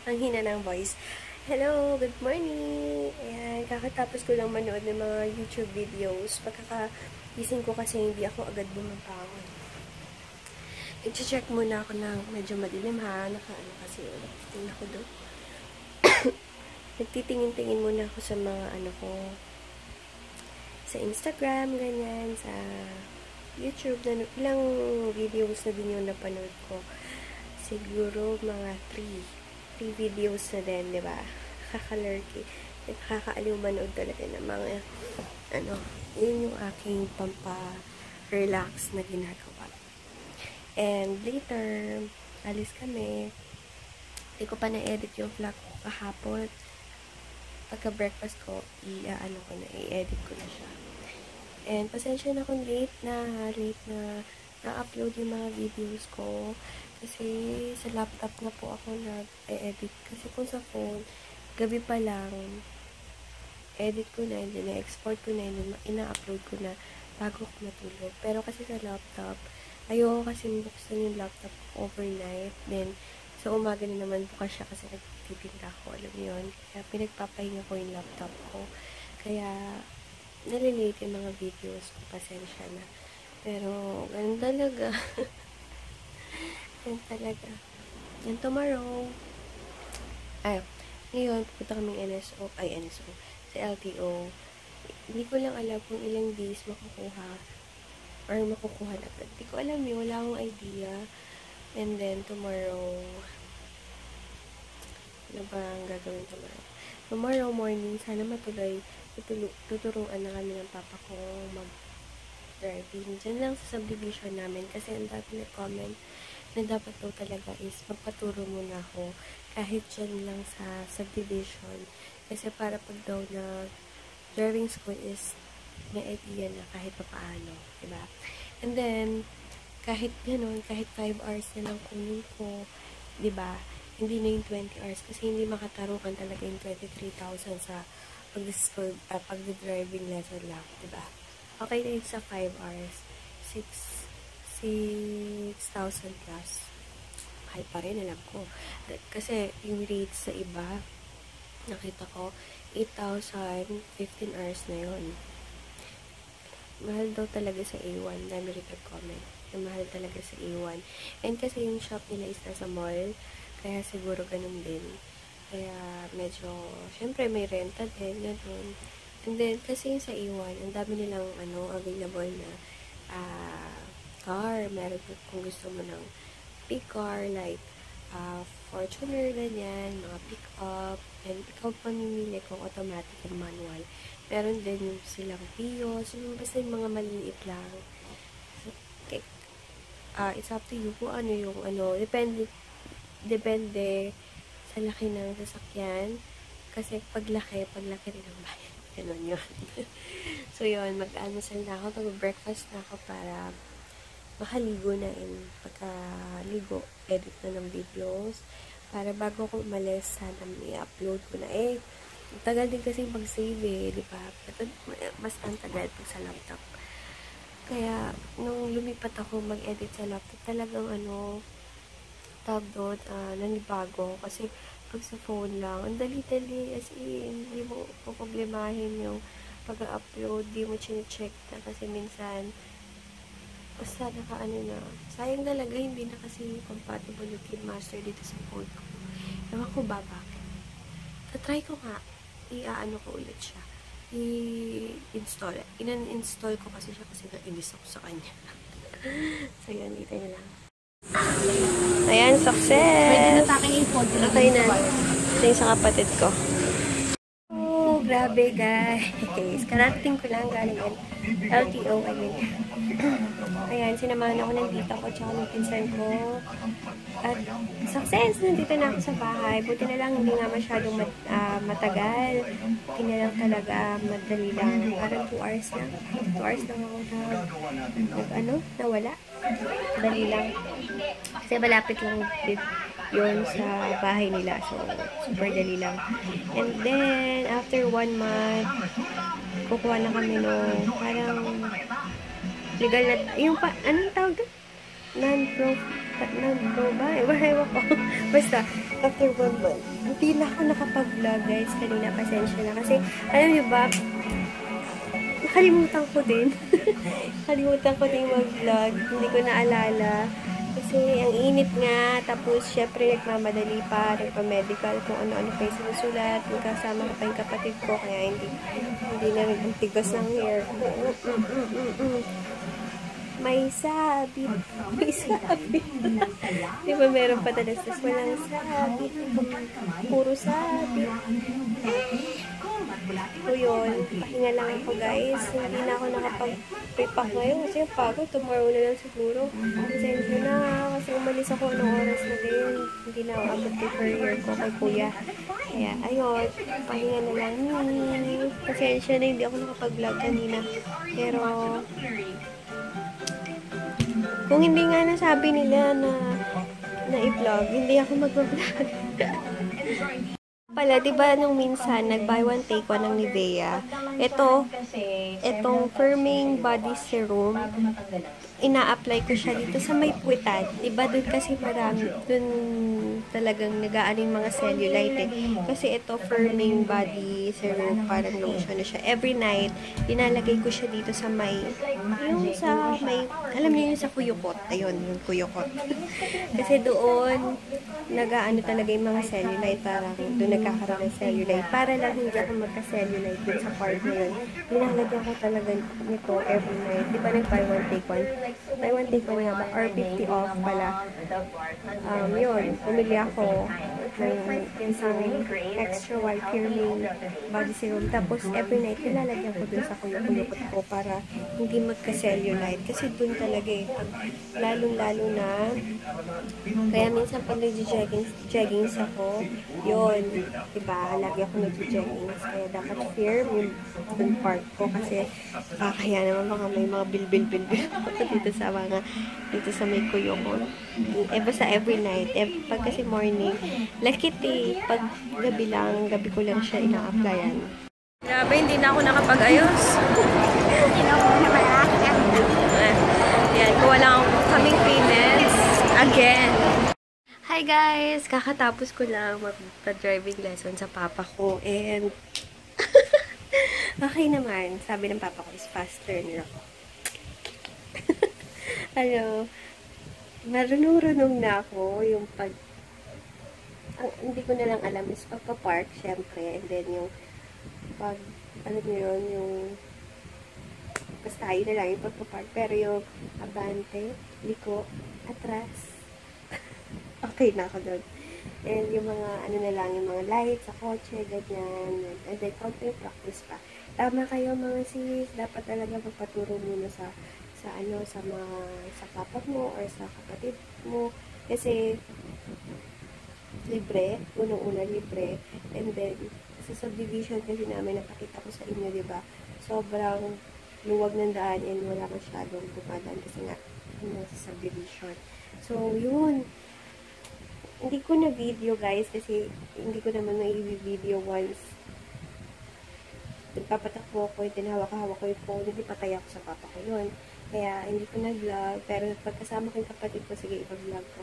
Ang hina ng voice. Hello, good morning! Ayan, kakatapos ko lang manood ng mga YouTube videos. Pagkakagising ko kasi hindi ako agad bumabangon. I-check muna ako ng medyo madilim ha. Nakaano kasi nagtitingin ako doon. Nagtitingin-tingin muna ako sa mga ano ko. Sa Instagram, ganyan. Sa YouTube. Ilang videos na din yung napanood ko. Siguro mga 3 videos na din, di ba? Nakakalurky. Nakakaaliw manood talaga ng mga, yun yung aking pampa-relax na ginagawa. And later, alis kami. Hindi ko pa na-edit yung vlog ko kahapon. Pagka-breakfast ko, i-edit ko na siya. And pasensya na kung late na na-upload yung mga videos ko. Kasi sa laptop na po ako nag-edit. Kasi kung sa phone, gabi pa lang, edit ko na, and then na-export ko na, and then ina-upload ko na bago ko matulog. Pero kasi sa laptop, ayoko kasi buksan yung laptop ko overnight. Then, sa umaga na naman bukas siya kasi nagtitinda ko. Alam mo yun? Kaya pinagpapahinga ko yung laptop ko. Kaya, nalilate yung mga videos ko. Pasensya na. Pero, ganun talaga. Yan talaga. Yan tomorrow. Ngayon, pupunta kaming NSO. Sa LTO. Hindi ko lang alam kung ilang days makukuha na agad. Hindi ko alam yun. Wala akong idea. And then, tomorrow, ano ba ang gagawin tomorrow? Tomorrow morning, sana matuloy, tuturuan na kami ng papa ko mag-driving. Diyan lang sa subdivision namin kasi ang dati na-comment na dapat daw talaga is magpaturo muna ako kahit dyan lang sa subdivision. Kasi para pag daw na driving school is may idea na kahit papaano. Diba? And then, kahit gano'n, kahit 5 hours na lang kunin ko, diba? Hindi na yung 20 hours kasi hindi makatarukan talaga yung 23,000 sa pag-driving lesson lang, diba? Okay na yun sa 5 hours. 6,000 plus. Mahal pa rin, alam ko. Kasi yung rates sa iba, nakita ko, 8,000, 15 hours na yun. Mahal daw talaga sa A1. Dami rin nag-comment. Mahal talaga sa A1. And kasi yung shop nila is nasa mall, kaya siguro ganun din. Kaya medyo, syempre may renta din, ganun. And then, kasi yung sa A1, ang dami nilang available na car. Meron kung gusto mo ng big car, like Fortuner, ganyan, mga pick-up, and ikaw pamimili kung automatic and manual. Meron din silang Vios, basta yung mga maliliit lang. Okay. It's up to you kung ano yung depende sa laki ng sasakyan. Kasi paglaki rin ang bayan. Ganun yun. So yun, mag-almusal na ako, mag-breakfast na ako para makaligo na, and pagkaligo, edit na ng videos. Para bago ko umalis, sana i-upload ko na. Tagal din kasi mag-save di ba? Basta ang tagal pag sa laptop. Kaya, nung lumipat ako mag-edit sa laptop, talagang tawag doon, nanibago. Kasi, pag sa phone lang, ang dali-dali, as in, hindi mo problemahin yung pag-upload, hindi mo chinecheck na kasi minsan, basta na. Sayang talaga, hindi na kasi compatible yung KineMaster dito sa phone ko. Ewan ko ba bakit. Tatry ko nga, ko ulit siya. I-install. Inan-install ko kasi siya kasi na-inis ako sa kanya. So, yan. Dito na lang. Ayan, success! Okay na. Ito yung sa kapatid ko. Oh, grabe guys. Karating ko lang galing LTO. Ayan, sinamahan ako ng tita ko tsaka ng pinsan ko. At success! Nandito na ako sa bahay. Buti na lang hindi nga masyadong matagal. Buti na lang talaga madali lang. Parang 2 hours lang. 2 hours lang ako nawala. Dali lang. Kasi malapit lang yun sa bahay nila. So, super dali lang. And then, after 1 month, kukuha na kami no parang legal na, yung anong tawag doon? Tatlo ba? Ewan ko. Basta, after 1 month, hindi na ako nakapag-vlog, guys. Kanina, pasensya na. Kasi, alam niyo ba, nakalimutan ko din. Nakalimutan ko din mag-vlog. Hindi ko naalala. Kasi, ang init nga. Tapos, syempre, nagmamadali pa. Nagpa-medical kung ano-ano pa yung sinusulat. Magkasama ko pa yung kapatid ko. Kaya, hindi na rin ang tigos ng hair. May sabit. May sabit. Di ba meron pa talastas walang sabit. Puro sabit. So yun, pahinga lang ako guys. Hindi na ako nakapag-prepack ngayon kasi pagod. Tomorrow na lang siguro. Pasensya na kasi umalis ako ng oras na din. Hindi na ako abot kay career ko kay kuya. Kaya ayun, pahinga na lang. Pasensya na hindi ako nakapag-vlog kanina. Pero kung hindi nga nasabi nila na i-vlog, hindi ako mag-vlog. Pala, di ba nung minsan, nag-buy one take one ng Nivea. Itong firming body serum, ina-apply ko siya dito sa may puwitan. Di ba doon kasi marami, doon talagang nag-aano yung mga cellulite eh. Kasi ito, firming body serum, parang lotion na siya. Every night, inalagay ko siya dito sa may, alam niyo yung sa kuyukot. Ayun, yung kuyukot. Kasi doon, nag-aano talaga yung mga cellulite, parang doon nagkakaroon ng cellulite. Para lang hindi ako magka-cellulite dun sa part na yun. Nilalagyan ko talaga nito every night. Di ba nag-buy one take one? Buy one take one nga ba? Or 50 off pala. Yun, pumili ako ng isang extra white firming body serum. Tapos every night, nilalagyan ko dun sa kuyukot ko para hindi magka-cellulite. Kasi dun talaga eh. Lalong-lalo na, kaya minsan pag nag-jeggings ako, yun, diba, lagi ako nag-jeggings. Kaya dapat firm yung part ko kasi kaya naman baka may mga bil dito sa may kuyukot. Basta every night. Pag kasi morning, lakit eh. Pag gabi ko lang siya ina-applyan. Grabe, hindi na ako nakapag-ayos. Yan, kuha lang kaming payments. Again. Hi guys! Kakatapos ko lang magpa-driving lesson sa papa ko. And, okay naman. Sabi ng papa ko is fast learner ako. Marunong na ako yung hindi ko na lang alam is pagpa-park, syempre. And then yung alam nyo yun, yung basta yun na lang yung pagpa-park. Pero yung abante, liko, atras, okay na ako doon. And yung mga, na lang, yung mga lights sa kotse, ganyan. And then, konting practice pa. Tama kayo mga sis, dapat talaga magpaturo muna sa kapat mo or sa kapatid mo. Kasi, libre, unang-una libre. And then, sa subdivision kasi namin, napakita ko sa inyo, diba? Sobrang luwag ng daan and wala masyadong dumadaan kasi nga, sa subdivision. So, yun. Hindi ko na video, guys, kasi hindi ko naman na-video once. Nagpapatakbo ko, tinahawak-hawak ko yung phone, hindi patay ako sa papa ko yun. Kaya, hindi ko nag-vlog. Pero, pagkasama ko yung kapatid ko, sige, ipag-vlog ko.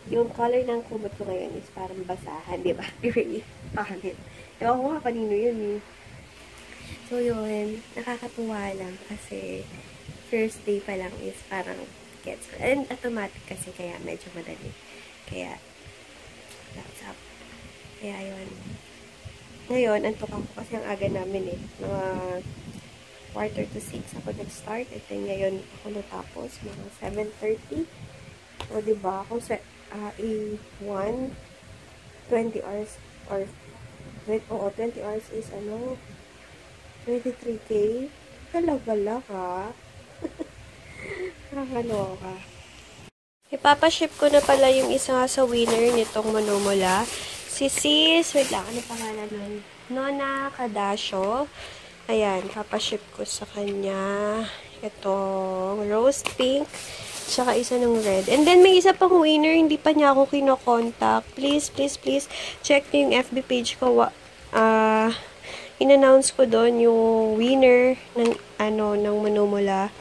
Yung color ng kumot ko ngayon is parang basahan, di ba? Really, pangit. Ewan ko nga kanino yun eh. So, yun. Nakakatuwa lang kasi first day pa lang is parang gets. And automatic kasi, kaya medyo madali. Kaya, that's up. Kaya, yun. Ngayon, antok ako kasi ang aga namin eh. Mga 5:45 ako nag-start. And then, ngayon ako natapos. Mga 7:30. O, diba? Kung sa A1, 20 hours or 20 hours is 23K. Gala-gala ka. Nakakaloka. Ipapaship ko na pala yung isa sa winner nitong Manumula. Si Sis, wait lang, ano pangalan nun? Nona Cadasio. Ayan, papaship ko sa kanya itong rose pink, tsaka isa ng red. And then, may isa pang winner, hindi pa niya ako kinokontak. Please, please, please, check niyo yung FB page ko. In-announce ko doon yung winner ng, ng Manumula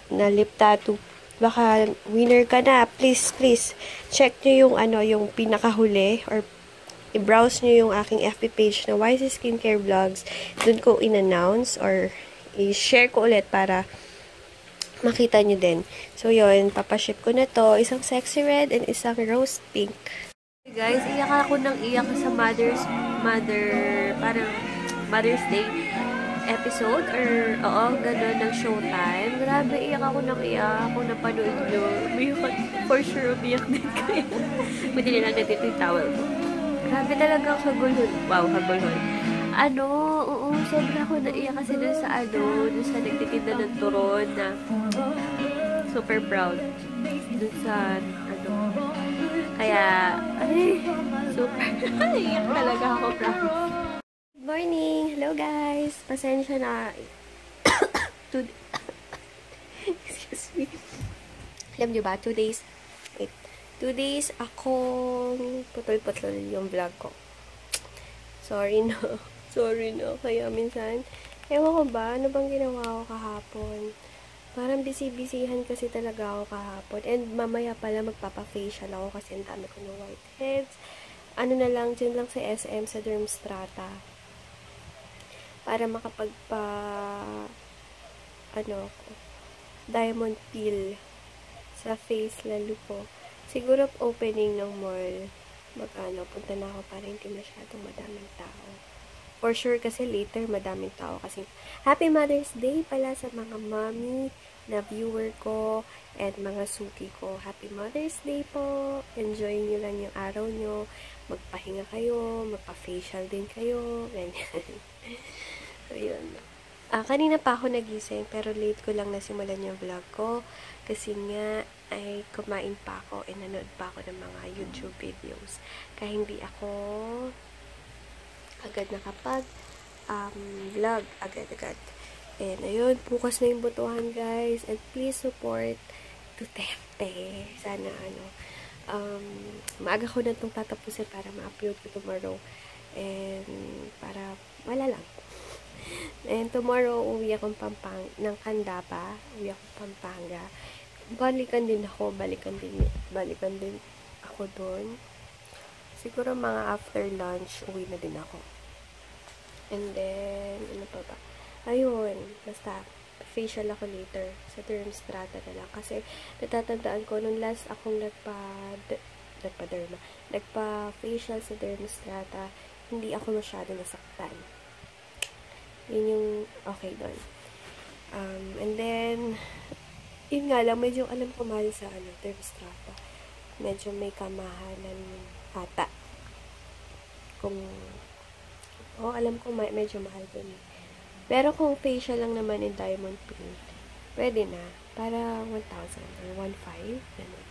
na lip tattoo. baka winner ka na. Please, please, check nyo yung yung pinakahuli or i-browse nyo yung aking FB page na YC Skincare Vlogs. Doon ko in-announce or i-share ko ulit para makita nyo din. So, yun, papaship ko na to. Isang sexy red and isang rose pink. Guys, iyak ako ng iyak sa parang Mother's Day episode or gano'n ng Showtime. Grabe, iyak ako ng iyak kung napanood nyo. For sure, umiyak din kayo. Buti nila natin yung towel ko. Grabe talaga kagulhon. Wow, kagulhon. Oo, sobra ako naiyak kasi dun sa nagtitinda ng turon na super proud. Dun sa, kaya, super, iyak talaga ako, proud. Good morning! Hello guys! Pasensya na. Excuse me. Alam nyo ba, 2 days akong putol-putol yung vlog ko. Sorry no. Kaya minsan, ewan ko ba, ano bang ginawa ko kahapon? Parang busy-busyhan kasi talaga ako kahapon. And mamaya pala magpapa-facial ako kasi ang dami ko ng whiteheads. Na lang, dyan lang sa SM, sa Dermstrata. Para diamond peel sa face lalo po. Siguro opening ng mall, punta na ako para hindi masyadong madaming tao. For sure kasi later madaming tao kasi Happy Mother's Day pala sa mga mommy na viewer ko and mga suki ko. Happy Mother's Day po. Enjoy nyo lang yung araw nyo. Magpahinga kayo, magpa-facial din kayo. Ganyan. So, yun. Kanina pa ako nagising pero late ko lang nasimulan yung vlog ko kasi nga ay kumain pa ako and nanood pa ako ng mga YouTube videos. Kaya hindi ako agad nakapag vlog agad-agad. And ayun, bukas na yung butuhan guys. And please support Duterte. Sana maaga ko na itong tatapusin para ma-upload ko tomorrow. And para wala lang. And tomorrow, uwi akong ng Candaba. Uwi akong Pampanga. Balikan din ako doon. Siguro mga after lunch, uwi na din ako. And then, ano pa ba? Ayun, basta, facial ako later. Sa Dermstrata na lang. Kasi, natatandaan ko, nung last akong nagpa-facial sa Dermstrata, hindi ako masyado nasaktan. Yun yung okay doon. And then, yun nga lang, medyo alam ko mahal sa Dermstrata. Medyo may kamahalan ata. Alam ko medyo mahal doon. Pero kung facial lang naman in diamond peel, pwede na. Para 1,000 or 1,500. Ganun.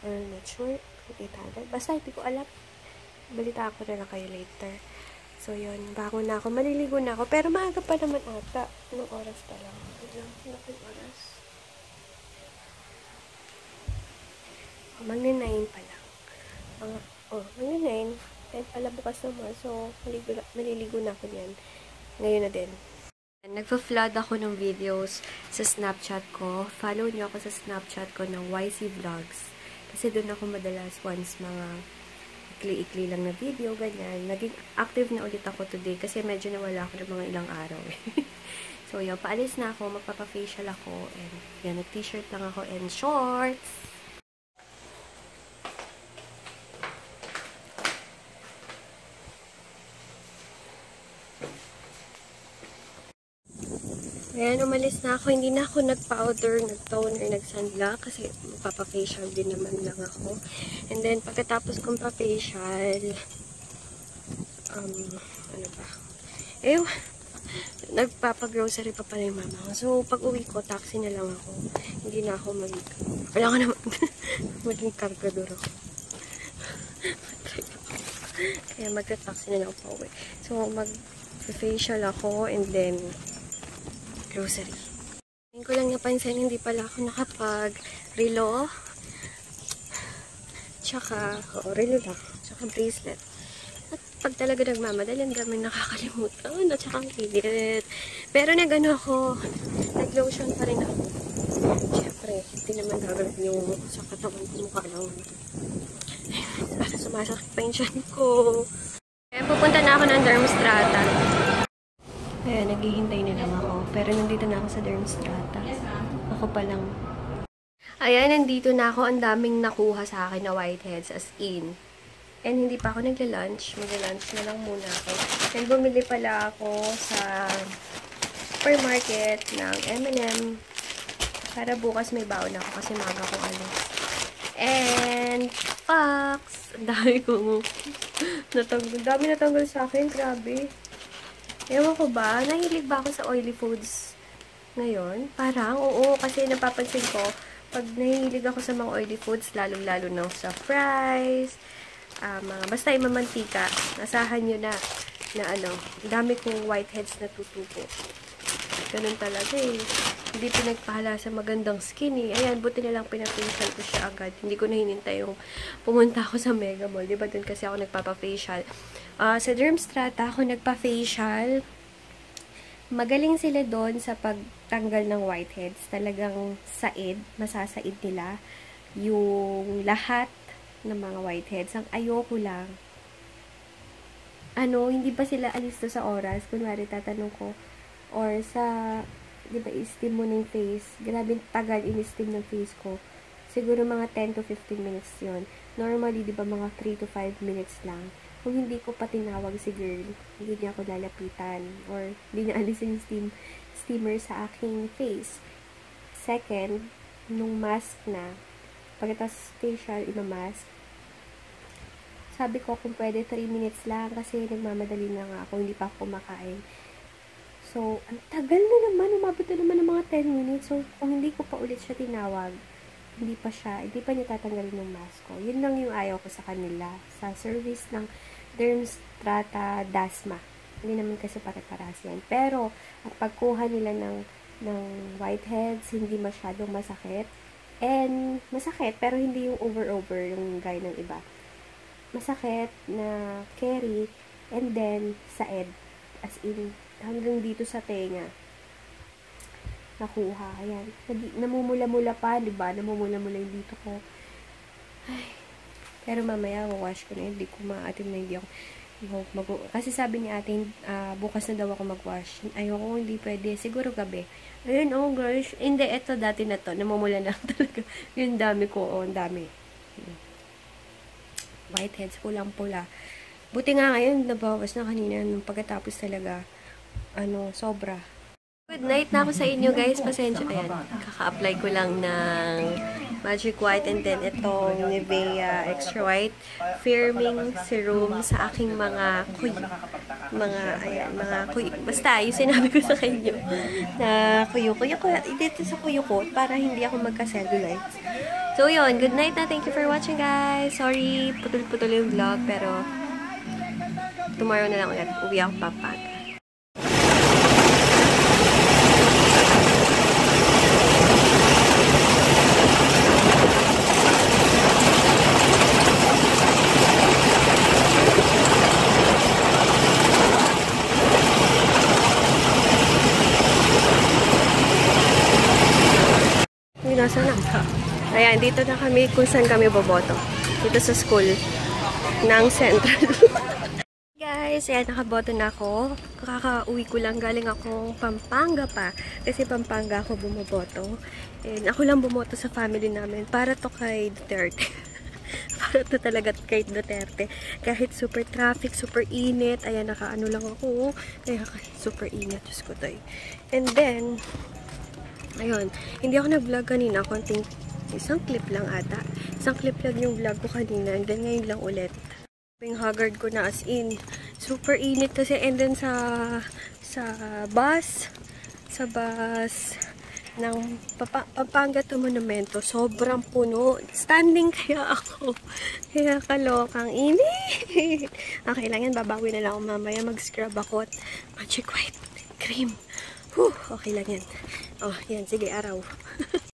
Or not sure, 800. Basta hindi ko alam. Balita ko na lang kayo later. So, yun. Bangon na ako. Maliligo na ako. Pero maaga pa naman ata. Anong oras pa lang? Anong oras? Magna-9 pa lang. Magna-9. 10 pala bukas naman. So, maliligo na ako yan. Ngayon na din. Nagpa-flood ako ng videos sa Snapchat ko. Follow nyo ako sa Snapchat ko ng YC Vlogs. Kasi doon ako madalas once mga ikli-ikli lang na video, ganyan. Naging active na ulit ako today kasi medyo nawala ako ng mga ilang araw. So, yun. Paalis na ako. Magpapa-facial ako. And, yan. Nag-t-shirt lang ako and shorts. Ayan, umalis na ako. Hindi na ako nag-powder, nag-toner, nag-sunblock kasi magpapa-facial din naman lang ako. And then, pagkatapos kong pa-facial, ano ba? Nagpapa-grocery pa pala yung mama ko. So, pag uwi ko, taxi na lang ako. Hindi na ako wala ka naman maging kargador ako. Kaya magta-taxi na lang ako pa uwi. So, mag-facial ako and then grocery. Ngayon ko lang napansin, hindi pala ako nakapag-relo. Tsaka, relo lang. Tsaka bracelet. At pag talaga nagmamadali, ang dami nakakalimutan. At tsaka ang init. Pero nag-lotion pa rin ako. Siyempre, hindi naman gagawin yung sa katawan ko mukha lang. Para sumasakit pa yung tiyan ko. Ayan, pupunta na ako ng Dermstrata. Ayan, naghihintay na lang ako. Pero nandito na ako sa Dermstrata. Ako pa lang. Ayan, nandito na ako. Ang daming nakuha sa akin na whiteheads as in. And hindi pa ako nagla-lunch. Magla-lunch na lang muna ako. And bumili pala ako sa supermarket ng M&M. Para bukas may baon ako kasi maga ko alis. And Fox! Ang dami kong natanggal. Dami natanggal sa akin. Grabe. Ewan ko ba? Nahilig ba ako sa oily foods ngayon? Parang, oo. Kasi napapansin ko, pag nahilig ako sa mga oily foods, lalo-lalo na sa fries, basta yung mamantika, nasahan nyo na ano, dami kong whiteheads na tutubo. Ganun talaga eh. Hindi pinagpahala sa magandang skin eh. Ayan, buti na lang pinafacial ko siya agad. Hindi ko na hinintay yung pumunta ako sa Mega Mall. Diba dun kasi ako nagpapa-facial. Sa Dermstrata ako nagpa-facial. Magaling sila doon sa pagtanggal ng whiteheads. Talagang said, masasaid nila yung lahat ng mga whiteheads. Ang ayoko lang, hindi ba sila alis to sa oras? Kunwari tatanong ko, or sa, di ba, i-steam mo ng face. Grabe tagal in-steam ng face ko. Siguro mga 10 to 15 minutes yun. Normally, di ba, mga 3 to 5 minutes lang. Kung hindi ko pa tinawag si girl, hindi niya ako lalapitan. Or, hindi niya alisin yung steamer sa aking face. Second, nung mask na, pagkatapos facial, imamask, sabi ko kung pwede 3 minutes lang kasi nagmamadali na nga ako, hindi pa ako kumakain. So, ang tagal na naman, umabot na naman ng mga 10 minutes. So, kung hindi ko pa ulit siya tinawag, hindi pa niya tatanggalin yung mask ko. Yun lang yung ayaw ko sa kanila. Sa service ng Dermstrata Dasma. Hindi naman kasi pare-paras yan. Pero, ang pagkuha nila ng whiteheads, hindi masyadong masakit. And, masakit, pero hindi yung over-over, yung gaya ng iba. Masakit na carry, and then, saed. As in, hanggang dito sa tenga. Nakuha. Ayan. Namumula-mula pa, diba? Namumula-mula yung dito ko. Ay. Pero mamaya, wawash ko na. Hindi ko maatin na hindi ako kasi sabi ni ate, bukas na daw ako mag-wash. Ayoko, hindi pwede. Siguro gabi. Ayun, oh guys. Hindi, eto dati na to. Namumula na talaga. Yung dami ko. Oh, ang dami. Whiteheads, pulang-pula. Buti nga ngayon, nabawas na kanina. Nung pagkatapos talaga, sobra. Good night na ako sa inyo, guys. Pasensya. Ayan, kaka-apply ko lang ng Magic White and then itong Nivea Extra White Firming Serum sa aking mga kuy. Basta, yung sinabi ko sa kanyo na kuyo-kuyo ko. Dito sa kuyo ko para hindi ako magka-cellulite. So, yun. Good night na. Thank you for watching, guys. Sorry, putol-putol yung vlog, pero tomorrow na lang ulit. Uwi ako Pampanga. Nasa na. Ayan, dito na kami kung saan kami boboto. Dito sa school ng Central. Guys, ayan, nakaboto na ako. Kakauwi ko lang, galing akong Pampanga pa. Kasi Pampanga ako bumoboto. And ako lang bumoto sa family namin para to kay Duterte. Para to talaga kay Duterte. Kahit super traffic, super init. Ayan, nakaano lang ako. Kaya super init. Diyos ko tayo. And then, ayun, hindi ako nag-vlog kanina, isang clip lang ata. Isang clip lang yung vlog ko kanina, and then ngayon lang ulit. Yung haggard ko na as in, super init kasi, and then sa bus ng Pampanga to Monumento, sobrang puno. Standing kaya ako. Kaya kalokang init. Okay lang yan, babawi na lang ako mamaya, mag-scrub ako at Magic White cream. Okay lang yan. Oh, yan. Sige, araw.